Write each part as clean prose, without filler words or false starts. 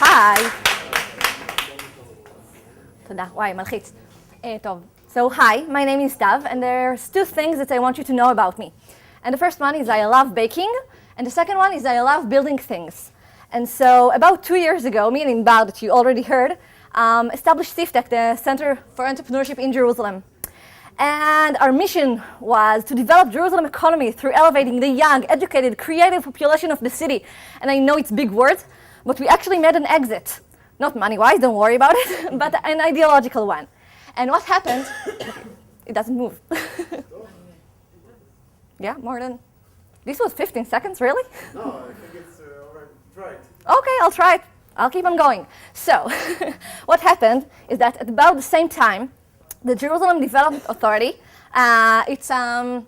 Hi. תודה, וואי, מלחיץ. טוב. So hi, my name is Stav, and there's two things that I want you to know about me. And the first one is I love baking, and the second one is I love building things. And so about 2 years ago, me and Inbar, that you already heard, established CIFTEC, the Center for Entrepreneurship in Jerusalem. And our mission was to develop Jerusalem economy through elevating the young, educated, creative population of the city. And I know it's big words, but we actually made an exit. Not money-wise, don't worry about it, but an ideological one. And what happened? It doesn't move. Yeah, more than... This was 15 seconds, really? No, I think it's all right. Try it. Okay, I'll try it. I'll keep on going. So, what happened is that at about the same time, the Jerusalem Development Authority, it's a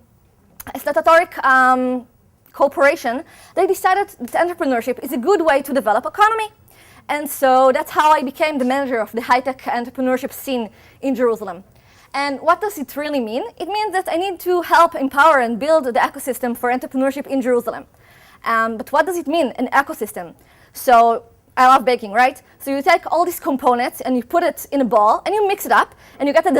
statutory corporation, they decided that entrepreneurship is a good way to develop economy. And so that's how I became the manager of the high-tech entrepreneurship scene in Jerusalem. And what does it really mean? It means that I need to help empower and build the ecosystem for entrepreneurship in Jerusalem. But what does it mean, an ecosystem? So I love baking, right? So you take all these components and you put it in a bowl and you mix it up and you get a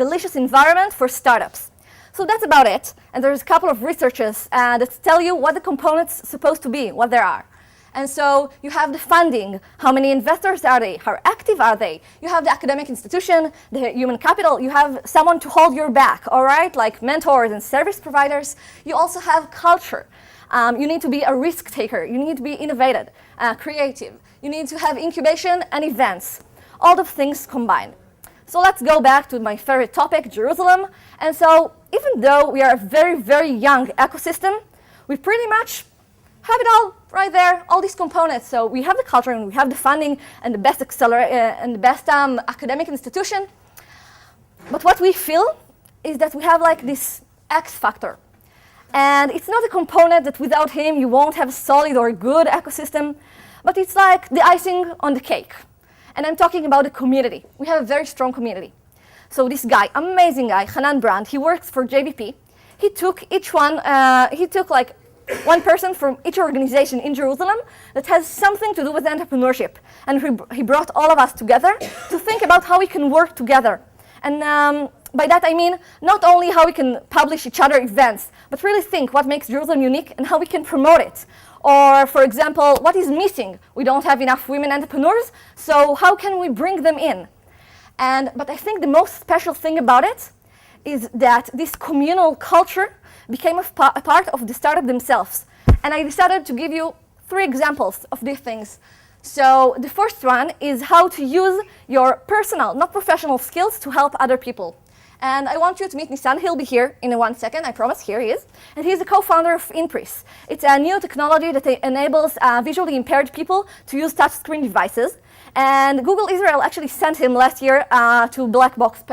delicious environment for startups. So that's about it. And there's a couple of researchers that tell you what the components are supposed to be, what there are. And so you have the funding, how many investors are they, how active are they? You have the academic institution, the human capital, you have someone to hold your back, all right, like mentors and service providers. You also have culture. You need to be a risk taker, you need to be innovative, creative. You need to have incubation and events, all the things combined. So let's go back to my favorite topic, Jerusalem. And so even though we are a very, very young ecosystem, we pretty much have it all right there, all these components. So we have the culture and we have the funding and the best academic institution. But what we feel is that we have like this X factor. And it's not a component that without him you won't have a solid or good ecosystem, but it's like the icing on the cake. And I'm talking about the community. We have a very strong community. So this guy, amazing guy, Hanan Brand, he works for JBP. He took like one person from each organization in Jerusalem that has something to do with entrepreneurship. And he brought all of us together to think about how we can work together. And by that I mean not only how we can publish each other events, but really think what makes Jerusalem unique and how we can promote it. Or, for example, what is missing? We don't have enough women entrepreneurs, so how can we bring them in? But I think the most special thing about it is that this communal culture became a part of the startup themselves. And I decided to give you 3 examples of these things. So the first one is how to use your personal, not professional skills to help other people. And I want you to meet Nissan. He'll be here in 1 second, I promise. Here he is. And he's the co-founder of Inpris. It's a new technology that enables visually impaired people to use touchscreen devices. And Google Israel actually sent him last year to Black Box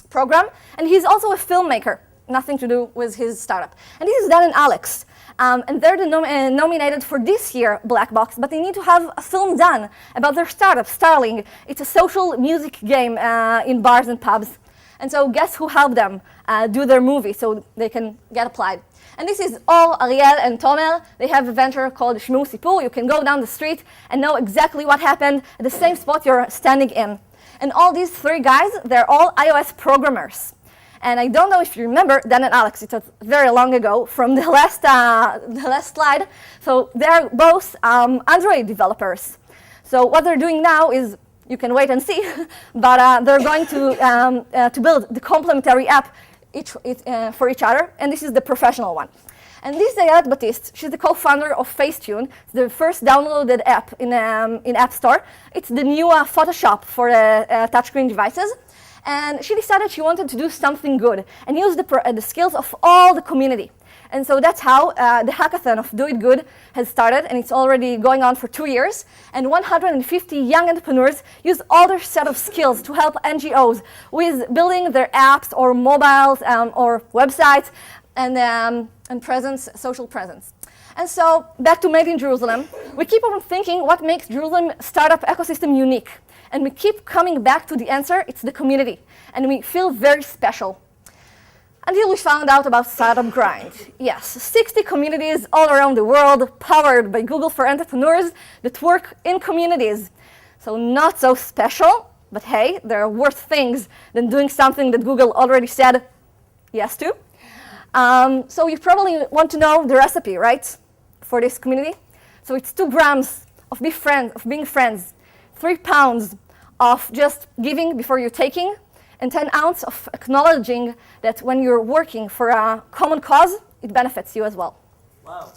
program. And he's also a filmmaker. Nothing to do with his startup. And this is Dan and Alex. And they're nominated for this year Black Box, but they need to have a film done about their startup, Starling. It's a social music game in bars and pubs. And so guess who helped them do their movie so they can get applied. And this is all Ariel and Tomer. They have a venture called Shmu Sipur. You can go down the street and know exactly what happened at the same spot you're standing in. And all these 3 guys, they're all iOS programmers. And I don't know if you remember Dan and Alex. It was very long ago from the last slide. So they're both Android developers. So what they're doing now is, you can wait and see, but they're going to build the complementary app for each other. And this is the professional one. And this is Ayelet Batiste. She's the co-founder of Facetune, the first downloaded app in App Store. It's the new Photoshop for touchscreen devices. And she decided she wanted to do something good and use the skills of all the community. And so that's how the hackathon of Do It Good has started, and it's already going on for 2 years. And 150 young entrepreneurs use all their set of skills to help NGOs with building their apps or mobiles or websites and presence, social presence. And so back to Made in Jerusalem, we keep on thinking what makes Jerusalem startup ecosystem unique. And we keep coming back to the answer, it's the community. And we feel very special. until we found out about Startup Grind. Yes, 60 communities all around the world, powered by Google for entrepreneurs that work in communities. So not so special, but hey, there are worse things than doing something that Google already said yes to. So you probably want to know the recipe, right, for this community? So it's 2 grams of being friends, 3 pounds of just giving before you're taking, and 10 ounces of acknowledging that when you're working for a common cause, it benefits you as well. Wow.